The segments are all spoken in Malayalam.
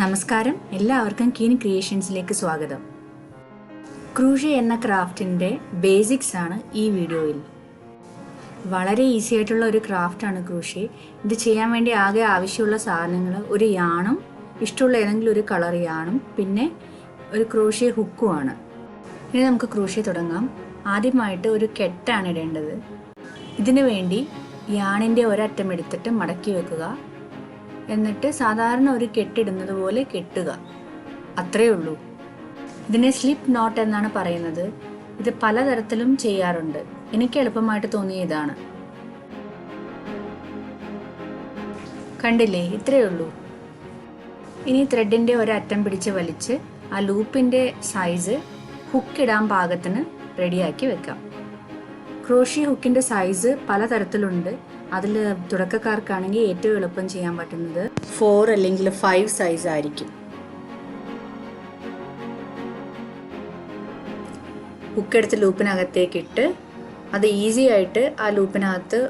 നമസ്കാരം, എല്ലാവർക്കും കീൻ ക്രിയേഷൻസിലേക്ക് സ്വാഗതം. ക്രൂഷേ എന്ന ക്രാഫ്റ്റിൻ്റെ ബേസിക്സ് ആണ് ഈ വീഡിയോയിൽ. വളരെ ഈസി ആയിട്ടുള്ള ഒരു ക്രാഫ്റ്റാണ് ക്രൂഷേ. ഇത് ചെയ്യാൻ വേണ്ടി ആകെ ആവശ്യമുള്ള സാധനങ്ങൾ ഒരു യാണും, ഇഷ്ടമുള്ള ഏതെങ്കിലും ഒരു കളർ യാണും, പിന്നെ ഒരു ക്രൂഷേ ഹുക്കുമാണ്. ഇനി നമുക്ക് ക്രൂഷേ തുടങ്ങാം. ആദ്യമായിട്ട് ഒരു കെട്ടാണ് ഇടേണ്ടത്. ഇതിനു വേണ്ടി യാണിൻ്റെ ഒരറ്റം എടുത്തിട്ട് മടക്കി വെക്കുക. എന്നിട്ട് സാധാരണ ഒരു കെട്ടിടുന്നത് പോലെ കെട്ടുക. അത്രയേ ഉള്ളൂ. ഇതിനെ സ്ലിപ്പ് നോട്ട് എന്നാണ് പറയുന്നത്. ഇത് പലതരത്തിലും ചെയ്യാറുണ്ട്. എനിക്ക് എളുപ്പമായിട്ട് തോന്നിയ ഇതാണ്. കണ്ടില്ലേ, ഇത്രയേ ഉള്ളൂ. ഇനി ത്രെഡിൻ്റെ ഒരറ്റം പിടിച്ച് വലിച്ച് ആ ലൂപ്പിൻ്റെ സൈസ് ഹുക്കിടാൻ പാകത്തിന് റെഡിയാക്കി വെക്കാം. ക്രോഷേ ഹുക്കിൻ്റെ സൈസ് പലതരത്തിലുണ്ട്. അതിൽ തുടക്കക്കാർക്കാണെങ്കിൽ ഏറ്റവും എളുപ്പം ചെയ്യാൻ പറ്റുന്നത് 4 അല്ലെങ്കിൽ 5 സൈസ് ആയിരിക്കും. ഹുക്കെടുത്ത് ലൂപ്പിനകത്തേക്ക് ഇട്ട് അത് ഈസി ആയിട്ട് ആ ലൂപ്പിനകത്ത്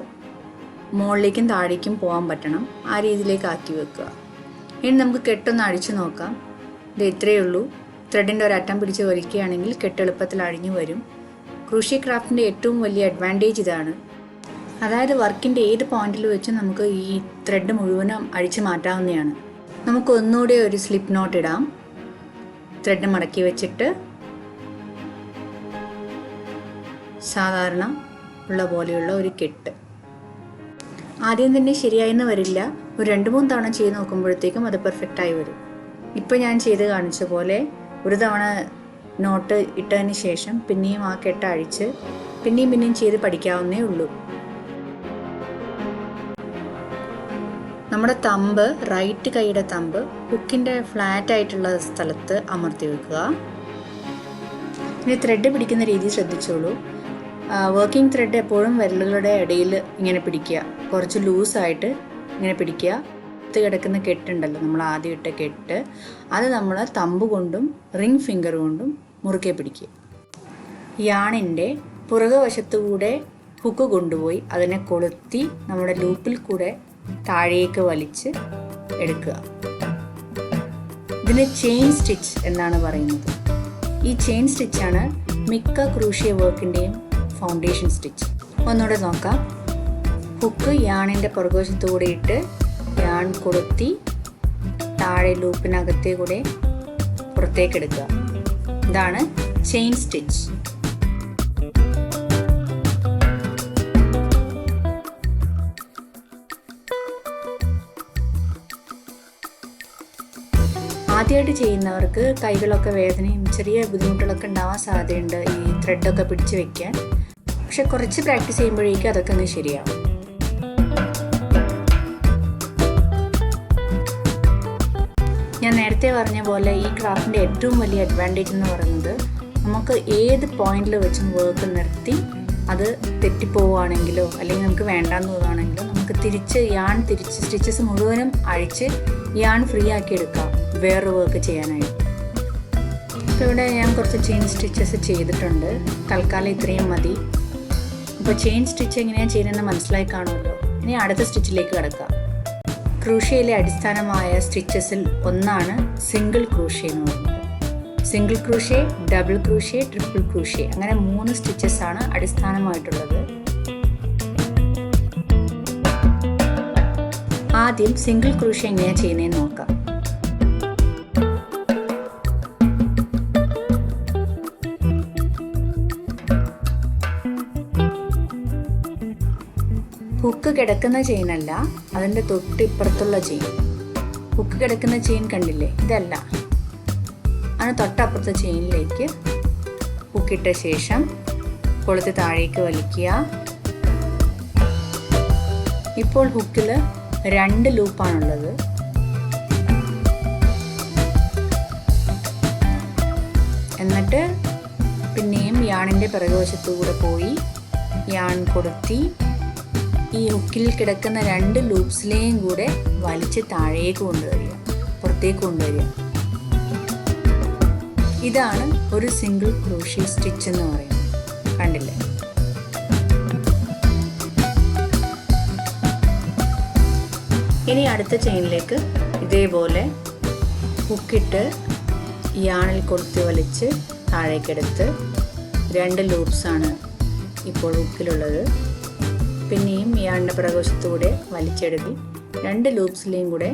മുകളിലേക്കും താഴേക്കും പോകാൻ പറ്റണം. ആ രീതിയിലേക്ക് ആക്കി വെക്കുക. ഇനി നമുക്ക് കെട്ടൊന്ന് അഴിച്ചു നോക്കാം. ഇത് ഇത്രയേ ഉള്ളൂ. ത്രെഡിൻ്റെ ഒരറ്റം പിടിച്ച് വലിക്കുകയാണെങ്കിൽ കെട്ട് എളുപ്പത്തിൽ അഴിഞ്ഞു വരും. ക്രൂഷേ ക്രാഫ്റ്റിൻ്റെ ഏറ്റവും വലിയ അഡ്വാൻറ്റേജ് ഇതാണ്. അതായത് വർക്കിൻ്റെ ഏത് പോയിന്റിൽ വെച്ച് നമുക്ക് ഈ ത്രെഡ് മുഴുവനും അഴിച്ചു മാറ്റാവുന്നതാണ്. നമുക്ക് ഒന്നുകൂടെ ഒരു സ്ലിപ്പ് നോട്ട് ഇടാം. ത്രെഡ് മടക്കി വെച്ചിട്ട് സാധാരണ ഉള്ള പോലെയുള്ള ഒരു കെട്ട്. ആദ്യം തന്നെ ശരിയായെന്ന് വരില്ല. ഒരു 2-3 തവണ ചെയ്ത് നോക്കുമ്പോഴത്തേക്കും അത് പെർഫെക്റ്റായി വരും. ഇപ്പോൾ ഞാൻ ചെയ്ത് കാണിച്ച പോലെ ഒരു തവണ നോട്ട് ഇട്ടതിന് ശേഷം പിന്നെയും ആ കെട്ട് അഴിച്ച് പിന്നെയും ചെയ്ത് പഠിക്കാവുന്നേ ഉള്ളൂ. നമ്മുടെ തമ്പ്, റൈറ്റ് കൈയുടെ തമ്പ് ഹുക്കിൻ്റെ ഫ്ലാറ്റ് ആയിട്ടുള്ള സ്ഥലത്ത് അമർത്തി വെക്കുക. ഇനി ത്രെഡ് പിടിക്കുന്ന രീതി ശ്രദ്ധിച്ചോളൂ. വർക്കിംഗ് ത്രെഡ് എപ്പോഴും വിരലുകളുടെ ഇടയിൽ ഇങ്ങനെ പിടിക്കുക. കുറച്ച് ലൂസായിട്ട് ഇങ്ങനെ പിടിക്കുക. കിടക്കുന്ന കെട്ടുണ്ടല്ലോ, നമ്മൾ ആദ്യം ഇട്ട കെട്ട്, അത് നമ്മൾ തമ്പ് കൊണ്ടും റിംഗ് ഫിംഗർ കൊണ്ടും മുറുക്കെ പിടിക്കുക. യാണിൻ്റെ പുറകുവശത്തുകൂടെ ഹുക്ക് കൊണ്ടുപോയി അതിനെ കൊളുത്തി നമ്മുടെ ലൂപ്പിൽ കൂടെ താഴേക്ക് വലിച്ച് എടുക്കുക. ഇതിന് ചെയിൻ സ്റ്റിച്ച് എന്നാണ് പറയുന്നത്. ഈ ചെയിൻ സ്റ്റിച്ചാണ് മിക്ക ക്രൂഷേ വർക്കിൻ്റെയും ഫൗണ്ടേഷൻ സ്റ്റിച്ച്. ഒന്നുകൂടെ നോക്കാം. ഹുക്ക് യാണിൻ്റെ പുറകുവശത്തുകൂടെ ഇട്ട് യാൺ കൊളുത്തി താഴെ ലൂപ്പിനകത്തേ കൂടെ പുറത്തേക്കെടുക്കുക. ഇതാണ് ചെയിൻ സ്റ്റിച്ച്. ആദ്യമായിട്ട് ചെയ്യുന്നവർക്ക് കൈകളൊക്കെ വേദനയും ചെറിയ ബുദ്ധിമുട്ടുകളൊക്കെ ഉണ്ടാവാൻ സാധ്യതയുണ്ട് ഈ ത്രെഡൊക്കെ പിടിച്ച് വെക്കാൻ. പക്ഷെ കുറച്ച് പ്രാക്ടീസ് ചെയ്യുമ്പോഴേക്കും അതൊക്കെ ഒന്ന് ശരിയാവും. ഞാൻ നേരത്തെ പറഞ്ഞ പോലെ ഈ ക്രാഫ്റ്റിൻ്റെ ഏറ്റവും വലിയ അഡ്വാൻറ്റേജ് എന്ന് പറയുന്നത് നമുക്ക് ഏത് പോയിന്റിൽ വെച്ചും വർക്ക് നിർത്തി അത് തെറ്റിപ്പോവുകയാണെങ്കിലോ അല്ലെങ്കിൽ നമുക്ക് വേണ്ടാന്ന് തോന്നുകയാണെങ്കിലോ നമുക്ക് തിരിച്ച് സ്റ്റിച്ചസ് മുഴുവനും അഴിച്ച് യാൺ ഫ്രീ ആക്കി എടുക്കാം വേറെ വർക്ക് ചെയ്യാനായിട്ട്. ഇപ്പോൾ ഇവിടെ ഞാൻ കുറച്ച് ചെയിൻ സ്റ്റിച്ചസ് ചെയ്തിട്ടുണ്ട്. തൽക്കാലം ഇത്രയും മതി. അപ്പോൾ ചെയിൻ സ്റ്റിച്ച് എങ്ങനെയാണ് ചെയ്യുന്നതെന്ന് മനസ്സിലായി കാണുമല്ലോ. ഇനി അടുത്ത സ്റ്റിച്ചിലേക്ക് കിടക്കാം. ക്രൂഷേയിലെ അടിസ്ഥാനമായ സ്റ്റിച്ചസിൽ ഒന്നാണ് സിംഗിൾ ക്രൂഷേ എന്ന് പറയുന്നത്. സിംഗിൾ ക്രൂഷേ, ഡബിൾ ക്രൂഷേ, ട്രിപ്പിൾ ക്രൂഷേ, അങ്ങനെ 3 സ്റ്റിച്ചസ് ആണ് അടിസ്ഥാനമായിട്ടുള്ളത്. ആദ്യം സിംഗിൾ ക്രൂഷേ എങ്ങനെയാണ് ചെയ്യുന്നതെന്ന് നോക്കാം. ഹുക്ക് കിടക്കുന്ന ചെയിനല്ല, അതിൻ്റെ തൊട്ടിപ്പുറത്തുള്ള ചെയിൻ. ഹുക്ക് കിടക്കുന്ന ചെയിൻ കണ്ടില്ലേ, ഇതല്ല. അതിന് തൊട്ടപ്പുറത്തെ ചെയിനിലേക്ക് ഹുക്കിട്ട ശേഷം കൊളുത്തി താഴേക്ക് വലിക്കുക. ഇപ്പോൾ ഹുക്കിൽ 2 ലൂപ്പാണുള്ളത്. എന്നിട്ട് പിന്നെയും യാണിൻ്റെ പിറകുവശത്തുകൂടെ പോയി യാൺ കൊടുത്തി ഈ ഹുക്കിൽ കിടക്കുന്ന 2 ലൂപ്സിലെയും കൂടെ വലിച്ച് താഴേക്ക് കൊണ്ടുവരിക, പുറത്തേക്ക് കൊണ്ടുവരിക. ഇതാണ് ഒരു സിംഗിൾ ക്രോഷേ സ്റ്റിച്ച് എന്ന് പറയുന്നത്. കണ്ടില്ലേ? ഇനി അടുത്ത ചെയിനിലേക്ക് ഇതേപോലെ ഹുക്കിട്ട് യാണിൽ കൊടുത്തി വലിച്ച് താഴേക്കെടുത്ത് 2 ലൂപ്സാണ് ഇപ്പോൾ ഹുക്കിലുള്ളത്. പിന്നെയും യാണിൻ്റെ പുറകുവശത്തൂടെ വലിച്ചെടുത്ത് 2 ലൂപ്സിലെയും കൂടെ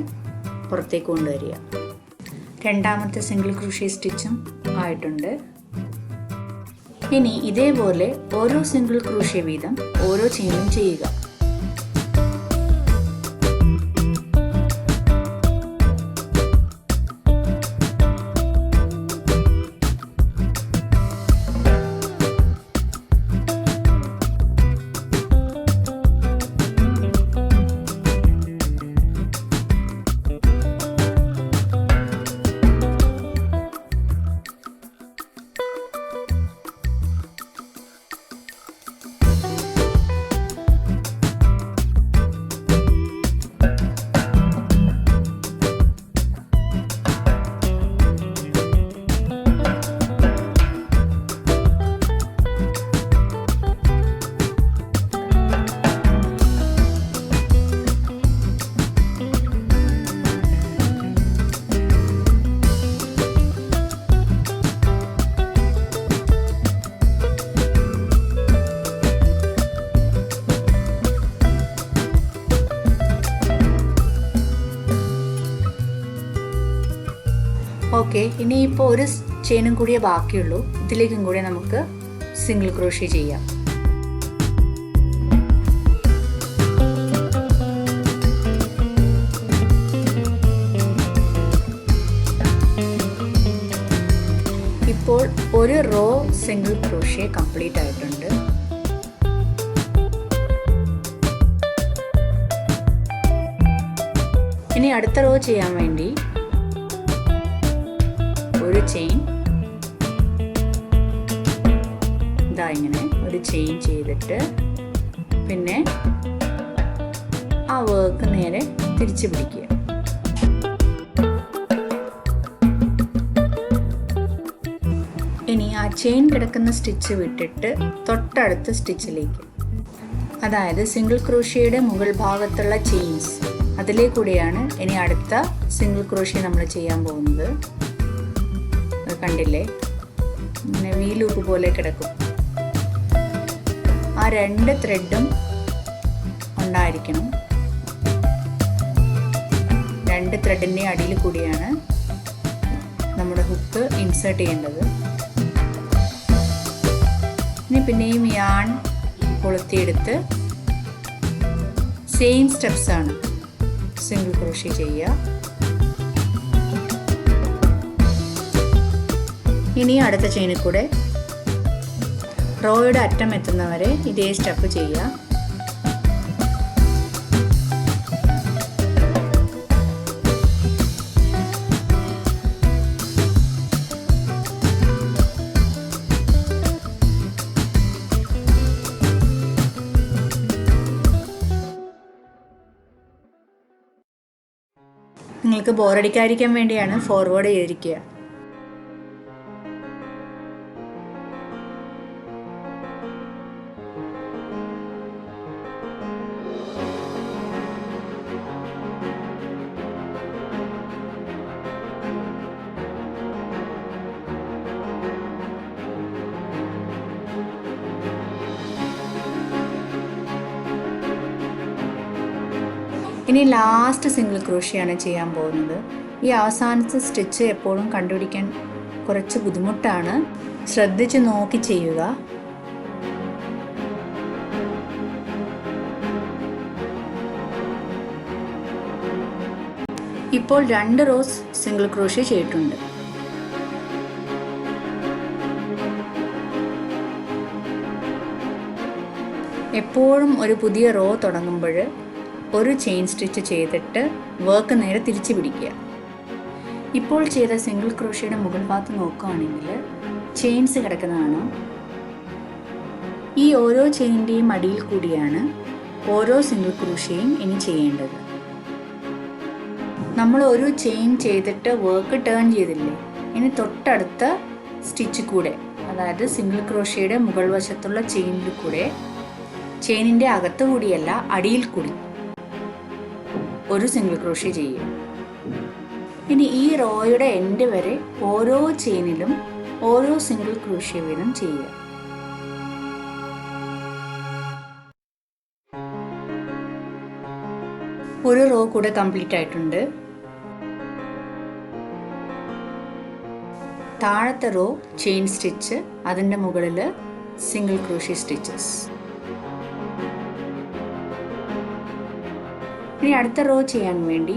പുറത്തേക്ക് കൊണ്ടുവരിക. രണ്ടാമത്തെ സിംഗിൾ ക്രോഷേ സ്റ്റിച്ചും ആയിട്ടുണ്ട്. ഇനി ഇതേപോലെ ഓരോ സിംഗിൾ ക്രോഷേ വീതം ഓരോ ചെയിനും ചെയ്യുക. ഓക്കെ, ഇനിയിപ്പോൾ ഒരു ചെയിനും കൂടിയേ ബാക്കിയുള്ളൂ. ഇതിലേക്കും കൂടി നമുക്ക് സിംഗിൾ ക്രോഷേ ചെയ്യാം. ഇപ്പോൾ ഒരു റോ സിംഗിൾ ക്രോഷേ കംപ്ലീറ്റ് ആയിട്ടുണ്ട്. ഇനി അടുത്ത റോ ചെയ്യാൻ വേണ്ടി ഒരു ചെയിൻ ഇതാ ഇങ്ങനെ ഒരു ചെയിൻ ചെയ്തിട്ട് പിന്നെ ആ വർക്ക് നേരെ തിരിച്ചു പിടിക്കുക. ഇനി ആ ചെയിൻ കിടക്കുന്ന സ്റ്റിച്ച് വിട്ടിട്ട് തൊട്ടടുത്ത സ്റ്റിച്ചിലേക്ക്, അതായത് സിംഗിൾ ക്രോഷിയുടെ മുകൾ ഭാഗത്തുള്ള ചെയിൻസ് അതിലേക്കൂടെയാണ് ഇനി അടുത്ത സിംഗിൾ ക്രോഷി നമ്മൾ ചെയ്യാൻ പോകുന്നത്. കണ്ടില്ലേ, ഇങ്ങനെ വി ലൂപ്പ് പോലെ കിടക്കും. ആ 2 ത്രെഡും ഉണ്ടായിരിക്കണം. 2 ത്രെഡിൻ്റെ അടിയിൽ കൂടിയാണ് നമ്മുടെ ഹുക്ക് ഇൻസേർട്ട് ചെയ്യേണ്ടത്. ഇനി പിന്നെയും യാൺ കൊളുത്തിയെടുത്ത് സെയിം സ്റ്റെപ്സ് ആണ് സിംഗിൾ ക്രോഷേ ചെയ്യുക. ഇനി അടുത്ത ചെയിനിൽ കൂടെ റോയുടെ അറ്റം എത്തുന്നവരെ ഇതേ സ്റ്റെപ്പ് ചെയ്യുക. നിങ്ങൾക്ക് ബോറടിക്കാതിരിക്കാൻ വേണ്ടിയാണ് ഫോർവേഡ് ചെയ്തിരിക്കുക. ഇനി ലാസ്റ്റ് സിംഗിൾ ക്രോഷിയാണ് ചെയ്യാൻ പോകുന്നത്. ഈ അവസാനത്തെ സ്റ്റിച്ച് എപ്പോഴും കണ്ടുപിടിക്കാൻ കുറച്ച് ബുദ്ധിമുട്ടാണ്. ശ്രദ്ധിച്ച് നോക്കി ചെയ്യുക. ഇപ്പോൾ 2 റോസ് സിംഗിൾ ക്രോഷി ചെയ്തിട്ടുണ്ട്. എപ്പോഴും ഒരു പുതിയ റോ തുടങ്ങുമ്പോൾ ഒരു ചെയിൻ സ്റ്റിച്ച് ചെയ്തിട്ട് വർക്ക് നേരെ തിരിച്ചു പിടിക്കുക. ഇപ്പോൾ ചെയ്ത സിംഗിൾ ക്രോഷിയുടെ മുകൾ ഭാഗത്ത് നോക്കുകയാണെങ്കിൽ ചെയിൻസ് കിടക്കുന്നതാണ്. ഈ ഓരോ ചെയിനിൻ്റെയും അടിയിൽ കൂടിയാണ് ഓരോ സിംഗിൾ ക്രോഷിയും ഇനി ചെയ്യേണ്ടത്. നമ്മൾ ഒരു ചെയിൻ ചെയ്തിട്ട് വർക്ക് ടേൺ ചെയ്തില്ലേ, ഇനി തൊട്ടടുത്ത സ്റ്റിച്ച് കൂടെ, അതായത് സിംഗിൾ ക്രോഷിയുടെ മുകൾ വശത്തുള്ള ചെയിനിൽ കൂടെ, ചെയിനിൻ്റെ അകത്ത് കൂടിയല്ല അടിയിൽ കൂടി ഒരു സിംഗിൾ ക്രോഷി ചെയ്യുക. ഇനി ഈ റോയുടെ എൻഡ് വരെ ഓരോ ചെയിനിലും ഓരോ സിംഗിൾ ക്രോഷ്യ വീതം ചെയ്യുക. ഒരു റോ കൂടെ കംപ്ലീറ്റ് ആയിട്ടുണ്ട്. താഴത്തെ റോ ചെയിൻ സ്റ്റിച്ച്, അതിൻ്റെ മുകളിൽ സിംഗിൾ ക്രോഷ്യ സ്റ്റിച്ചസ്. ഇനി അടുത്ത റോ ചെയ്യാൻ വേണ്ടി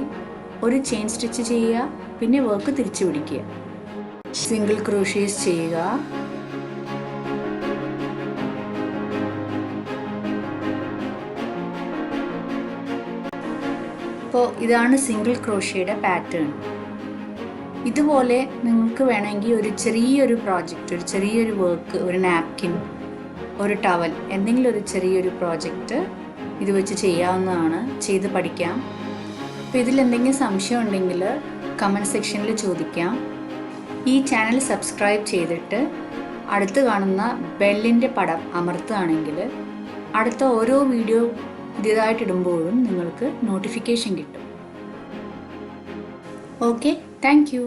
ഒരു ചെയിൻ സ്റ്റിച്ച് ചെയ്യുക, പിന്നെ വർക്ക് തിരിച്ചു പിടിക്കുക, സിംഗിൾ ക്രോഷ്യേസ് ചെയ്യുക. അപ്പോൾ ഇതാണ് സിംഗിൾ ക്രോഷ്യയുടെ പാറ്റേൺ. ഇതുപോലെ നിങ്ങൾക്ക് വേണമെങ്കിൽ ഒരു ചെറിയൊരു പ്രോജക്റ്റ്, ഒരു ചെറിയൊരു വർക്ക്, ഒരു നാപ്കിൻ, ഒരു ടവൽ, എന്തെങ്കിലും ഒരു ചെറിയൊരു പ്രോജക്റ്റ് ഇത് വെച്ച് ചെയ്യാവുന്നതാണ്, ചെയ്ത് പഠിക്കാം. അപ്പോൾ ഇതിലെന്തെങ്കിലും സംശയം ഉണ്ടെങ്കിൽ കമൻറ്റ് സെക്ഷനിൽ ചോദിക്കാം. ഈ ചാനൽ സബ്സ്ക്രൈബ് ചെയ്തിട്ട് അടുത്ത് കാണുന്ന ബെല്ലിൻ്റെ പടം അമർത്തുകയാണെങ്കിൽ അടുത്ത ഓരോ വീഡിയോ പുതിയതായിട്ടിടുമ്പോഴും നിങ്ങൾക്ക് നോട്ടിഫിക്കേഷൻ കിട്ടും. Okay, thank you.